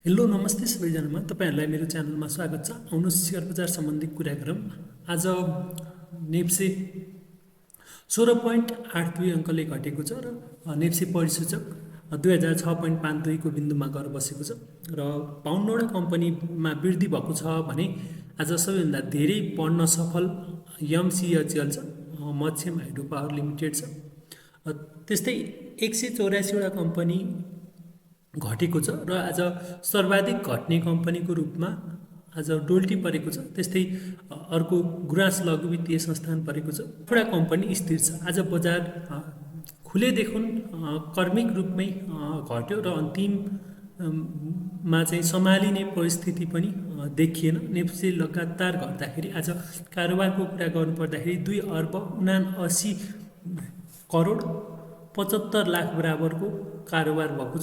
Hello नमस्ते सबैजनामा तपाईँहरूलाई मेरो च्यानलमा स्वागत छ। आउनुहोस् सेयर बजार सम्बन्धी कुरा गरौँ। आज नेप्से 16.82 अङ्कले घटेको छ र नेप्से परिसूचक 2006.52 को बिन्दुमा गएर बसेको छ र पाउन्डवटा कम्पनीमा वृद्धि भएको छ भने आज सबैभन्दा धेरै बढ्न सफल एमसिएचएल छ, मत्स्यम हाइड्रो पावर लिमिटेड छ। त्यस्तै 184वटा कम्पनी घटेको छ र आज सर्वाधिक घट्ने कम्पनीको रूपमा आज डोल्टी परेको छ। त्यस्तै अर्को गुराँस लघु वित्तीय संस्थान परेको छ। थोडा कम्पनी स्थिर छ। आज बजार खुलेदेखि कर्मिक रूपमै घट्यो र अन्तिममा चाहिँ सम्हालिने परिस्थिति पनि देखिएन। नेप्से लगातार घट्दाखेरि आज कारोबारको कुरा गर्नुपर्दाखेरि 2 अर्ब 79 करोड 75 लाख बराबरको कारोबार भएको छ।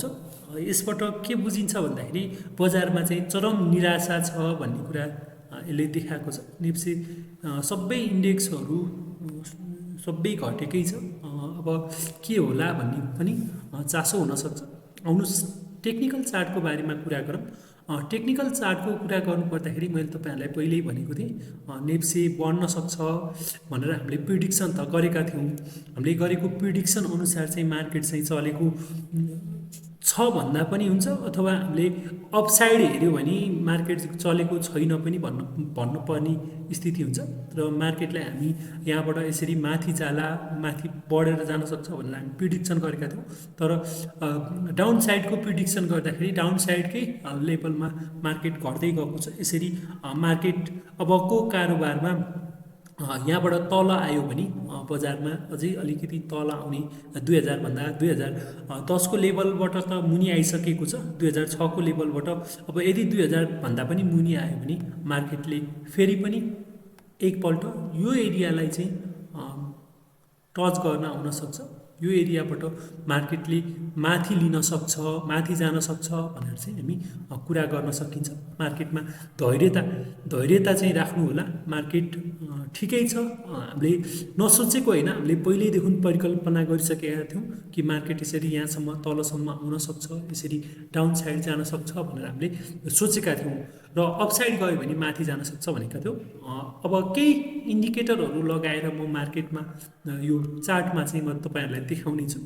यसबाट के बुझिन्छ भन्दाखेरि बजारमा चाहिँ चरम निराशा छ भन्ने कुरा यसले देखाएको छ। नेप्से सबै इन्डेक्सहरू सबै घटेकै छ। अब के होला भन्ने पनि चासो हुनसक्छ। आउनुहोस् टेक्निकल चार्टको बारेमा कुरा गरौँ। टेक्निकल चार्टको कुरा गर्नुपर्दाखेरि मैले तपाईँहरूलाई पहिल्यै भनेको थिएँ, नेप्से बढ्न सक्छ भनेर हामीले प्रिडिक्सन त गरेका थियौँ। हामीले गरेको प्रिडिक्सन अनुसार चाहिँ मार्केट चाहिँ चलेको छ भन्दा पनि हुन्छ, अथवा हामीले अपसाइड हेऱ्यो भने मार्केट चलेको छैन पनि भन्नुपर्ने स्थिति हुन्छ। र मार्केटलाई हामी यहाँबाट यसरी माथि जाला, माथि बढेर जान सक्छ भनेर हामी प्रिडिक्सन गरेका थियौँ। तर डाउन साइडको प्रिडिक्सन गर्दाखेरि डाउन साइडकै लेभलमा मार्केट घट्दै गएको छ। यसरी मार्केट अबको कारोबारमा यहाँबाट तल आयो भने बजारमा अझै अलिकति तल आउने 2000 भन्दा 2010 को लेभलबाट त मुनि आइसकेको छ। 2006 को लेभलबाट अब यदि 2000 भन्दा पनि मुनि आयो भने मार्केटले फेरि पनि एकपल्ट यो एरियालाई चाहिँ टच गर्न आउन सक्छ। यो एरियाबाट मार्केटले माथि लिन सक्छ, माथि जान सक्छ भनेर चाहिँ हामी कुरा गर्न सकिन्छ। मार्केटमा धैर्यता चाहिँ राख्नु होला। मार्केट ठिकै छ, हामीले नसोचेको होइन, हामीले पहिल्यैदेखि परिकल्पना गरिसकेका थियौँ कि मार्केट यसरी यहाँसम्म तलसम्म आउन सक्छ, यसरी डाउन साइड जान सक्छ भनेर हामीले सोचेका थियौँ र अपसाइड गयो भने माथि जान सक्छ भनेका थियौँ। अब केही इन्डिकेटरहरू लगाएर म मार्केटमा यो चार्टमा चाहिँ म तपाईँहरूलाई देखाउने छु।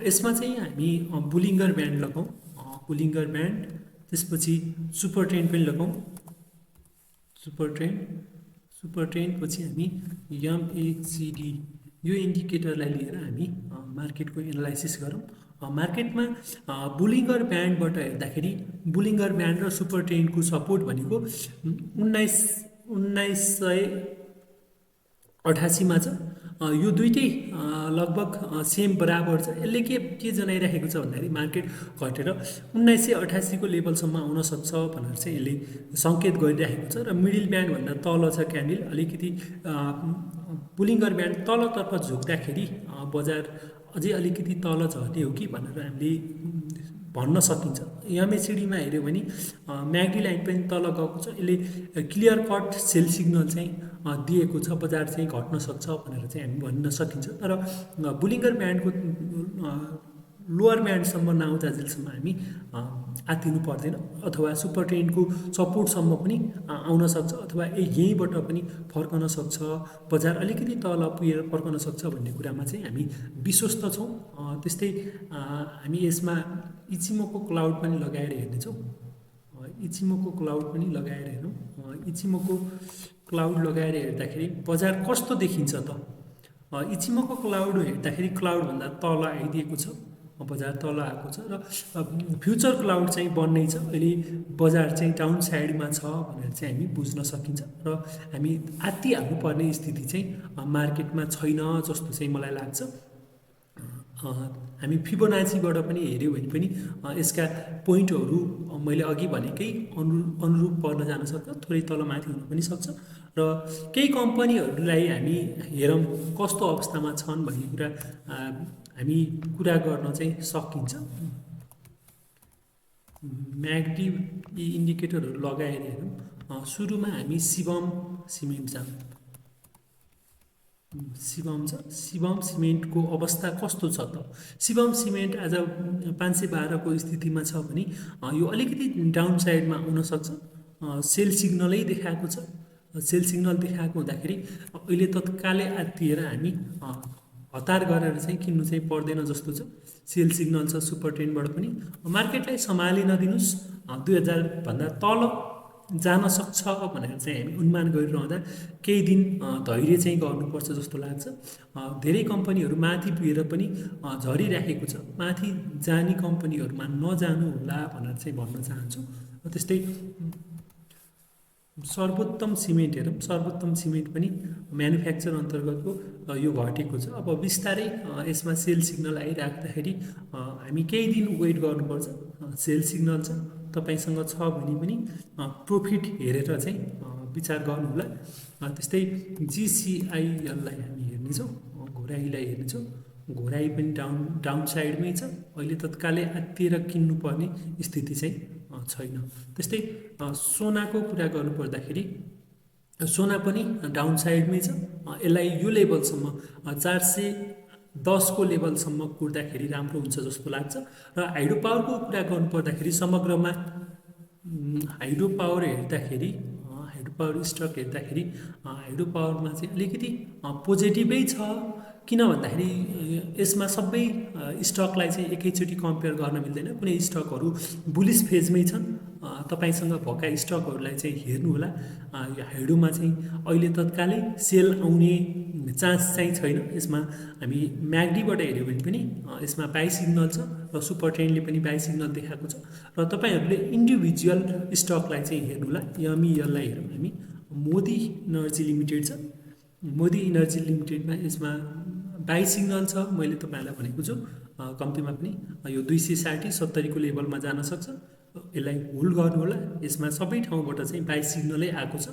यसमा चाहिँ हामी बुलिङ्गर ब्यान्ड लगाउँ, बुलिङ्गर ब्यान्ड, त्यसपछि सुपर ट्रेन्ड पनि लगाउँ, सुपर ट्रेन्ड पछि हामी एमएसिडी यो इन्डिकेटरलाई लिएर हामी मार्केटको एनालाइसिस गरौँ। मार्केटमा बुलिङ्गर ब्यान्डबाट हेर्दाखेरि बुलिङ्गर ब्यान्ड र सुपर ट्रेन्डको सपोर्ट भनेको 1988 मा छ। यो दुइटै लगभग सेम बराबर छ। यसले के जनाइराखेको छ भन्दाखेरि मार्केट घटेर 1988 को लेभलसम्म आउन सक्छ भनेर चाहिँ यसले सङ्केत गरिराखेको छ। र मिडल ब्यान्डभन्दा तल छ क्यान्डल, अलिकति बुलिङ्गर ब्यान्ड तलतर्फ झुक्दाखेरि बजार अझै अलिकति तल झर्ने हो कि भनेर हामीले भन्न सकिन्छ। एमएसिडीमा हेऱ्यो भने म्याग्डी लाइन पनि तल गएको छ। यसले क्लियर कट सेल सिग्नल चाहिँ दिएको छ, बजार चाहिँ घट्न सक्छ भनेर चाहिँ हामी भन्न सकिन्छ। तर बुलिङ्गर ब्यान्डको लोअर ब्यान्डसम्म नआउँदाजेलसम्म हामी आत्तिनु पर्दैन, अथवा सुपर ट्रेन्डको सपोर्टसम्म पनि आउन सक्छ, अथवा यहीँबाट पनि फर्कन सक्छ, बजार अलिकति तल पुगेर फर्कन सक्छ भन्ने कुरामा चाहिँ हामी विश्वस्त छौँ। त्यस्तै हामी यसमा इचिमोको क्लाउड पनि लगाएर हेर्नेछौँ। इचिमोको क्लाउड पनि लगाएर हेरौँ। इचिमोको क्लाउड लगाएर हेर्दाखेरि बजार कस्तो देखिन्छ त? इचिमोको क्लाउड हेर्दाखेरि क्लाउडभन्दा तल आइदिएको छ, बजार तल आएको छ र फ्युचर क्लाउड चाहिँ बन्नै छ। अहिले बजार चाहिँ डाउन साइडमा छ भनेर चाहिँ हामी बुझ्न सकिन्छ र हामी आत्तिहाल्नुपर्ने स्थिति चाहिँ मार्केटमा छैन जस्तो चाहिँ मलाई लाग्छ। हामी फिबोनाचीबाट पनि हेऱ्यौँ भने पनि यसका पोइन्टहरू मैले अघि भनेकै अनुरूप पर्न जान सक्छ, थोरै तलमाथि हुन पनि सक्छ। र केही कम्पनीहरूलाई हामी हेरौँ कस्तो अवस्थामा छन् भन्ने कुरा हामी कुरा गर्न चाहिँ सकिन्छ। म्याग्डी इन्डिकेटरहरू लगाएर हेरौँ। सुरुमा हामी शिवम सिमेन्ट जाउँ। शिवम छ। शिवम सिमेन्टको अवस्था कस्तो छ त? शिवम सिमेन्ट आज 512 को स्थितिमा छ भने यो अलिकति डाउन साइडमा आउनसक्छ। सेल सिग्नलै देखाएको छ। सेल सिग्नल देखाएको हुँदाखेरि अहिले तत्कालै आत्तिएर हामी हतार गरेर चाहिँ किन्नु चाहिँ पर्दैन जस्तो छ। सेल सिग्नल छ सुपर ट्रेन्डबाट पनि। मार्केटलाई सम्हालिन दिनुहोस्, 2000 भन्दा तल जान सक्छ भनेर चाहिँ हामी अनुमान गरिरहँदा केही दिन धैर्य चाहिँ गर्नुपर्छ जस्तो लाग्छ। धेरै कम्पनीहरू माथि पुगेर पनि झरिराखेको छ। माथि जाने कम्पनीहरूमा नजानु होला भनेर चाहिँ भन्न चाहन्छु। त्यस्तै सर्वोत्तम सिमेन्ट हेरौँ। सर्वोत्तम सिमेन्ट पनि म्यानुफ्याक्चर अन्तर्गतको यो घटेको छ। अब बिस्तारै यसमा सेल सिग्नल आइराख्दाखेरि हामी केही दिन वेट गर्नुपर्छ। सेल सिग्नल छ तपाईसँग छ भने पनि प्रोफिट हेरेर चाहिँ विचार गर्नुहोला। त्यस्तै जिसिआइएललाई हामी हेर्नेछौँ, घोराईलाई हेर्नेछौँ। घोराई पनि डाउन साइडमै छ। अहिले तत्कालै आत्तिएर किन्नुपर्ने स्थिति चाहिँ छैन। त्यस्तै सोनाको कुरा गर्नुपर्दाखेरि सोना पनि डाउन साइडमै छ। यसलाई यो लेभलसम्म 410 को लेभलसम्म कुर्दाखेरि राम्रो हुन्छ जस्तो लाग्छ। र हाइड्रो पावरको कुरा गर्नुपर्दाखेरि समग्रमा हाइड्रो पावर हेर्दाखेरि हाइड्रो पावर स्टक हेर्दाखेरि हाइड्रो पावरमा चाहिँ अलिकति पोजिटिभै छ। किन भन्दाखेरि यसमा सबै स्टकलाई चाहिँ एकैचोटि कम्पेयर गर्न मिल्दैन। कुनै स्टकहरू बुलिस फेजमै छन्। तपाईसँग भएका स्टकहरूलाई चाहिँ हेर्नुहोला। यो हाइड्रोमा चाहिँ अहिले तत्कालै सेल आउने चान्स चाहिँ छैन। यसमा हामी म्याग्डीबाट हेऱ्यौँ भने पनि यसमा बाई सिग्नल छ र सुपर ट्रेन्डले पनि बाई सिग्नल देखाएको छ। र तपाईँहरूले इन्डिभिजुअल स्टकलाई चाहिँ हेर्नुहोला। यसलाई हेरौँ हामी। मोदी इनर्जी लिमिटेड छ। मोदी इनर्जी लिमिटेडमा यसमा बाई सिग्नल छ। मैले तपाईँलाई भनेको छु कम्तीमा पनि यो 260-70 को लेभलमा जान सक्छ। यसलाई होल्ड गर्नु होला। यसमा सबै ठाउँबाट चाहिँ बाई सिग्नलै आएको छ,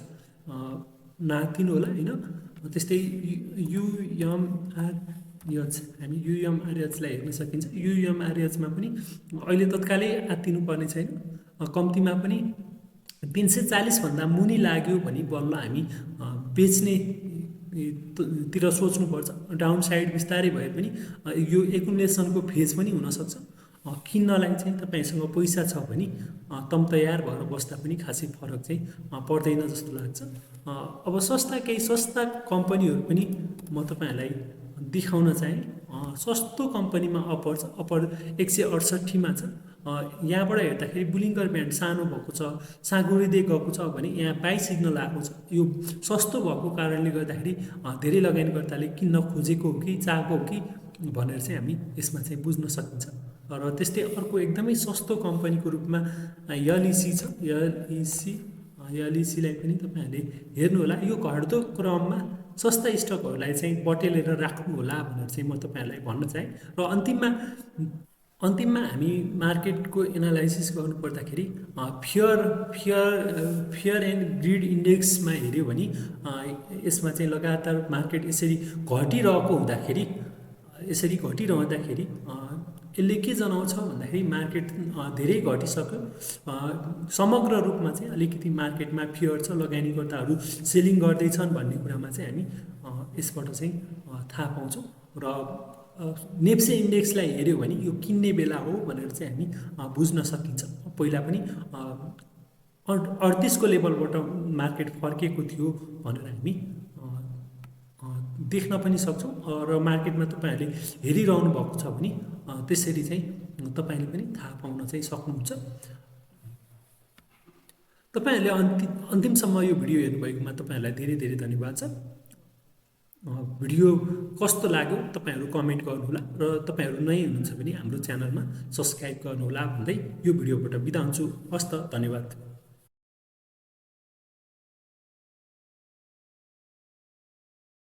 नातिनु होला हैन। त्यस्तै युएमआरएच, हामी युएमआरएचलाई हेर्न सकिन्छ। युएमआरएचमा पनि अहिले तत्कालै आत्तिनु पर्ने छैन। कम्तीमा पनि 340 भन्दा मुनि लाग्यो भने बल्ल हामी बेच्ने तिर सोच्नुपर्छ। डाउन साइड बिस्तारै भए पनि यो एकुमुलेसनको फेज पनि हुनसक्छ। किन्नलाई चाहिँ तपाईसँग पैसा छ भने तम तयार भएर बस्दा पनि खासै फरक चाहिँ पर्दैन जस्तो लाग्छ। अब केही सस्ता कम्पनीहरू पनि म तपाईँहरूलाई देखाउन चाहेँ। सस्तो कम्पनीमा अपर छ। अपर 168 मा छ। यहाँबाट हेर्दाखेरि बुलिङ्गर ब्यान्ड सानो भएको छ, साँगुरिँदै गएको छ भने यहाँ बाई सिग्नल आएको छ। यो सस्तो भएको कारणले गर्दाखेरि धेरै लगानीकर्ताले किन्न खोजेको हो कि चाहेको हो कि भनेर चाहिँ हामी यसमा चाहिँ बुझ्न सकिन्छ। र त्यस्तै अर्को एकदमै सस्तो कम्पनीको रूपमा एलइसी छ। एलइसीलाई पनि तपाईँहरूले हेर्नुहोला। यो घट्दो क्रममा सस्ता स्टकहरूलाई चाहिँ बटेलेर राख्नु होला भनेर चाहिँ म तपाईँहरूलाई भन्न चाहेँ। र अन्तिममा हामी मार्केटको एनालाइसिस गर्नुपर्दाखेरि फियर एन्ड ग्रिड इन्डेक्समा हेऱ्यो भने यसमा चाहिँ लगातार मार्केट यसरी घटिरहँदाखेरि यसले के जनाउँछ भन्दाखेरि मार्केट धेरै घटिसक्यो। समग्र रूपमा चाहिँ अलिकति मार्केटमा फियर छ, लगानीकर्ताहरू सेलिङ गर्दैछन् भन्ने कुरामा चाहिँ हामी यसबाट चाहिँ थाहा पाउँछौँ। र नेप्से इन्डेक्सलाई हेऱ्यो भने यो किन्ने बेला हो भनेर चाहिँ हामी बुझ्न सकिन्छ। पहिला पनि 38 को लेभलबाट मार्केट फर्केको थियो भनेर हामी देख्न पनि सक्छौँ। र मार्केटमा तपाईँहरूले हेरिरहनु भएको छ भने त्यसरी चाहिँ तपाईँले पनि थाहा पाउन चाहिँ सक्नुहुन्छ। तपाईँहरूले अन्तिमसम्म यो भिडियो हेर्नुभएकोमा तपाईँहरूलाई धेरै धेरै धन्यवाद छ। भिडियो कस्तो लाग्यो तपाईँहरू कमेन्ट गर्नुहोला। र तपाईँहरू नयाँ हुनुहुन्छ भने हाम्रो च्यानलमा सब्सक्राइब गर्नुहोला भन्दै यो भिडियोबाट बिदा हुन्छु। हस्त, धन्यवाद।